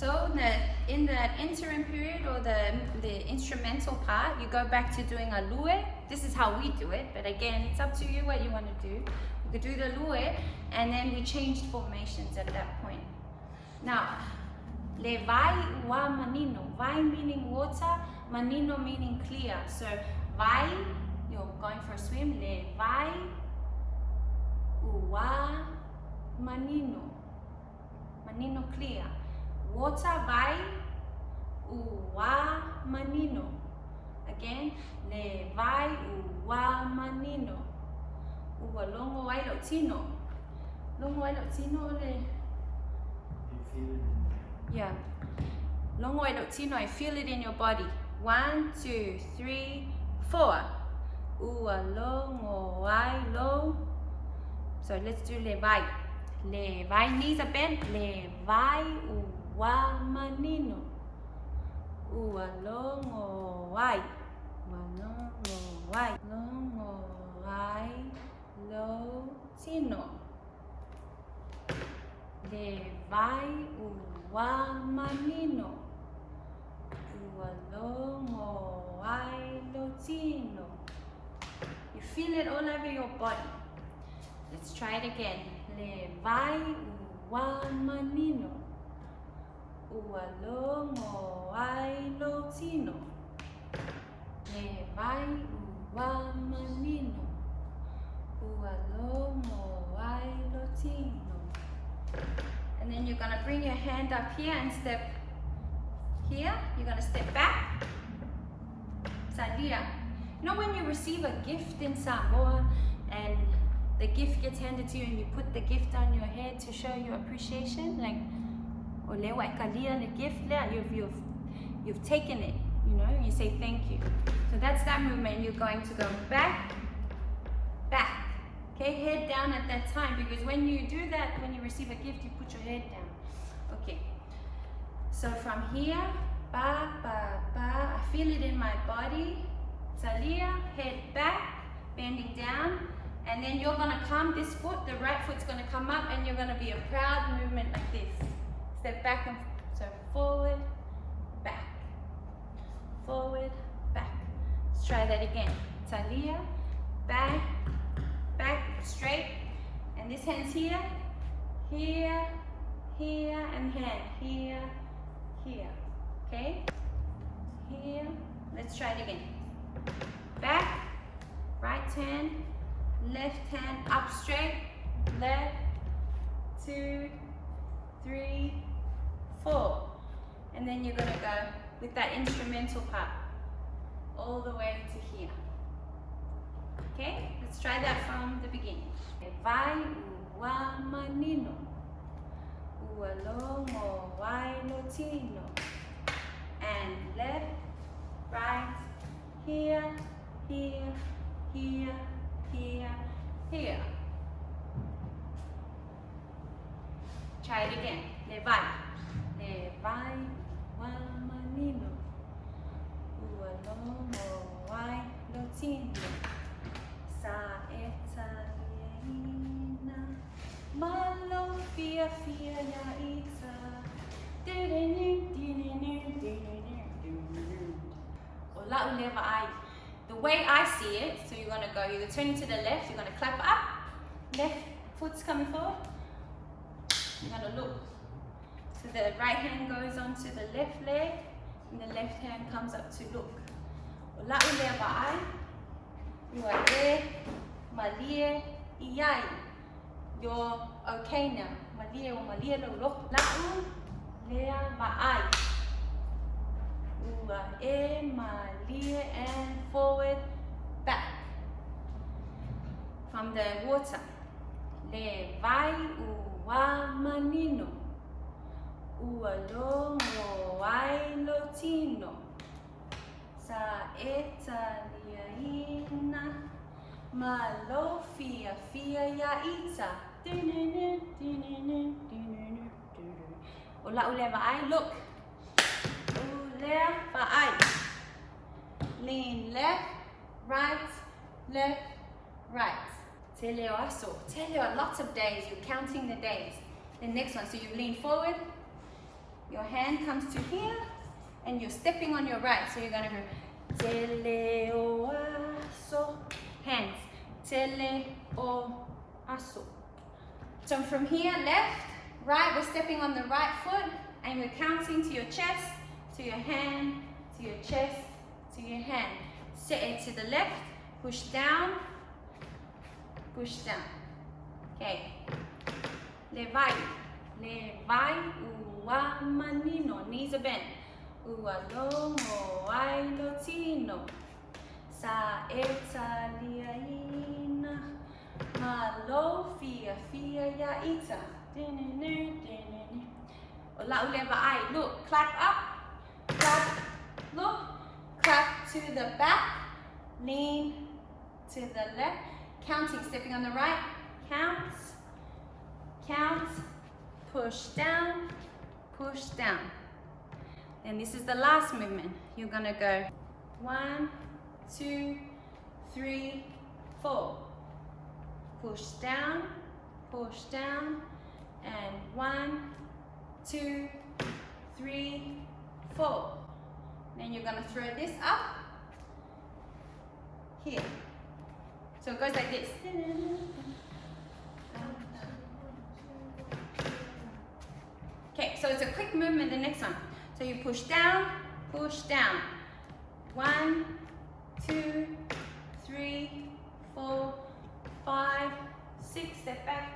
So in the interim period or the instrumental part, you go back to doing a lue. This is how we do it, but again, it's up to you what you want to do. You could do the lue, and then we changed formations at that point. Now, le vai wa manino. Vai meaning water, manino meaning clear. So vai, you're going for a swim. Le vai wa manino. Manino clear. Water vai wa manino. Again, le vai wa manino. Ua longo ai lo tino. Longo ai lo tino le. Yeah. Longo ai lo tino, I feel it in your body. 1, 2, 3, 4. Ua longo ai lo. So let's do le vai. Le vai, knees are bent. Le vai wa manino. Ua longo ai. Ua longo ai. Longo ai lo tino. Le vai wa manino. Ua longo ai lo tino. You feel it all over your body. Let's try it again. Le vai wa manino. Ua longo ai lo tino. Le vai wa manino. Ua longo ai lo tino. And then you're gonna bring your hand up here and step here. You're gonna step back. Salia. You know when you receive a gift in Samoa and the gift gets handed to you and you put the gift on your head to show your appreciation, like olewa ikalia the gift there, you've taken it, you know, you say thank you. So that's that movement. You're going to go back, back. Okay, head down at that time, because when you do that, when you receive a gift, you put your head down. Okay. So from here, ba ba ba, I feel it in my body. Talia, head back, bending down. And then you're gonna come, this foot, the right foot's gonna come up, and you're gonna be a proud movement like this. Step back and so forward, back, forward, back. Let's try that again. Talia, back, back, straight. And this hand's here, here, here, and hand, here, here. Okay? Here. Let's try it again. Back, right hand, left hand up straight, left, 2, 3, 4. And then you're gonna go with that instrumental part all the way to here. Okay, let's try that from the beginning. Vai wa manino. Ua longo vai lo tino. And left, right, here, here, here, here, here. Try it again. Le vai wa manino. Ua longo vai lo tino. Sa etaliena. Malo fia fia ya ita. Ola uleva ai. The way I see it, so you're gonna go, you're turning to the left, you're gonna clap up, left foot's coming forward, you're gonna look. So the right hand goes onto the left leg, and the left hand comes up to look. Ola uleva ai. You are there, malie, iyai. You're okay now. Malie o malie lo look. La'u, lea va'ai. Ua e malie and forward, back. From the water. Le vai ua manino. Ua longo ai lo tino. Sa etaliaina. Malo fia fia ya ita. Ola uleva ai, look. Uleva ai. Lean left, right, left, right. Teleo aso. Teleo, lots of days. You're counting the days. The next one, so you lean forward, Your hand comes to here and you're stepping on your right. So you're gonna go tele o aso, hands, tele o aso. So from here, left, right, we're stepping on the right foot and we're counting to your chest, to your hand, to your chest, to your hand. Set it to the left, push down, push down. Okay. Levai, levai, ua manino, knees are bent. Ua longo, ai lotino. Sa etaliaina, malo fia fia ya ita. Ola uleva ai, look, clap up, clap, look, clap to the back, lean to the left, counting, stepping on the right, counts, counts, push down, push down. And this is the last movement. You're gonna go 1, 2, 3, 4. Push down, and 1, 2, 3, 4. Then you're gonna throw this up here. So it goes like this. Okay, so it's a quick movement, the next one. So you push down, 1, 2, 3, 4, 5, 6, step back,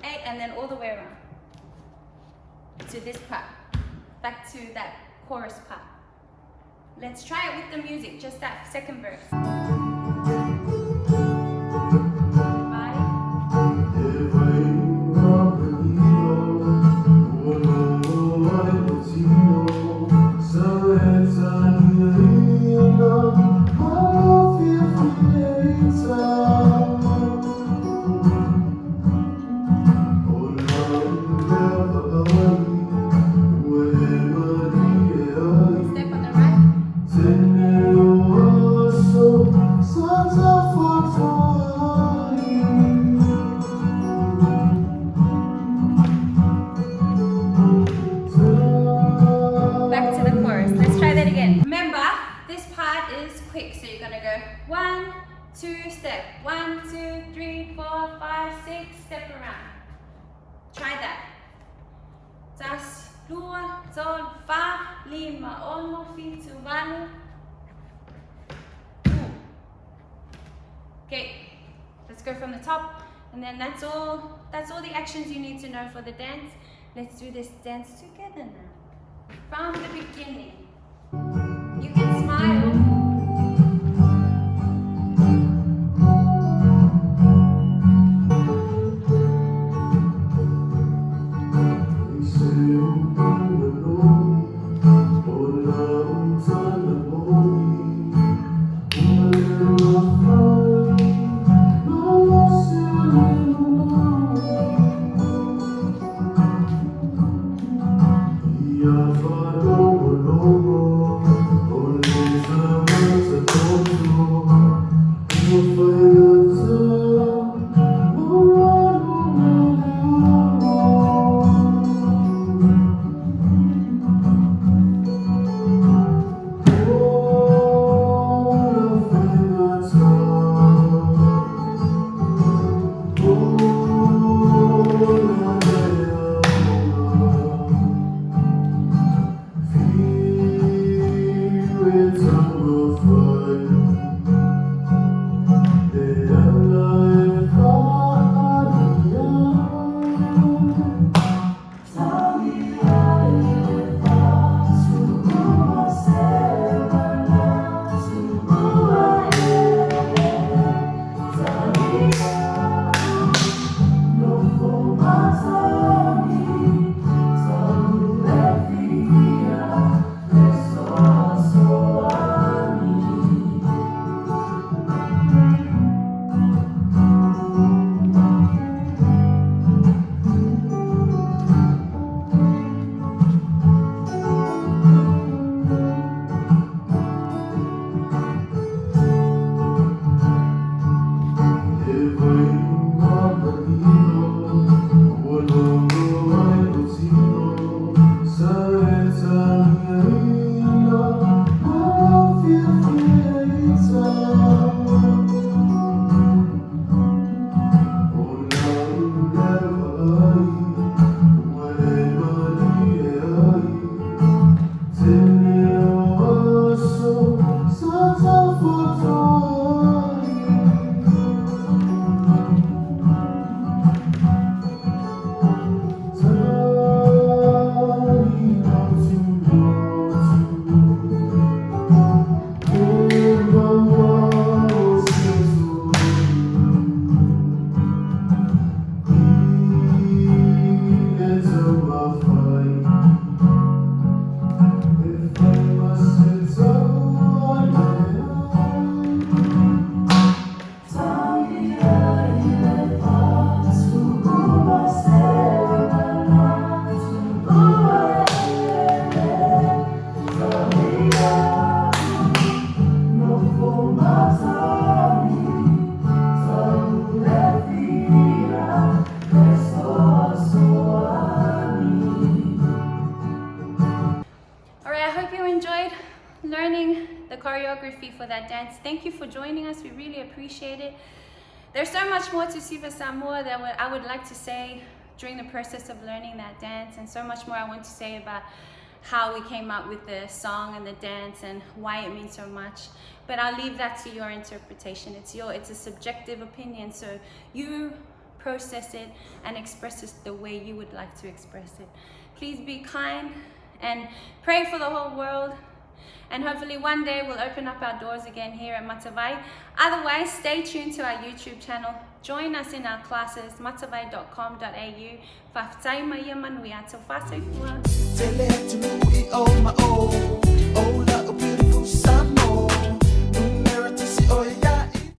8, and then all the way around to this part, back to that chorus part. Let's try it with the music, just that second verse. One, two, step. 1, 2, 3, 4, 5, 6, step around. Try that. Tas, dua, sol, fa, lima, ono, fitu, vanu. Okay, let's go from the top, and then that's all the actions you need to know for the dance. Let's do this dance together now. From the beginning. You can smile. Learning the choreography for that dance. Thank you for joining us. We really appreciate it. There's so much more to Siva Samoa that I would like to say during the process of learning that dance, and so much more I want to say about how we came up with the song and the dance and why it means so much. But I'll leave that to your interpretation. It's a subjective opinion, so you process it and express it the way you would like to express it. Please be kind and pray for the whole world. And hopefully one day we'll open up our doors again here at Matavai. Otherwise, stay tuned to our YouTube channel. Join us in our classes, matavai.com.au.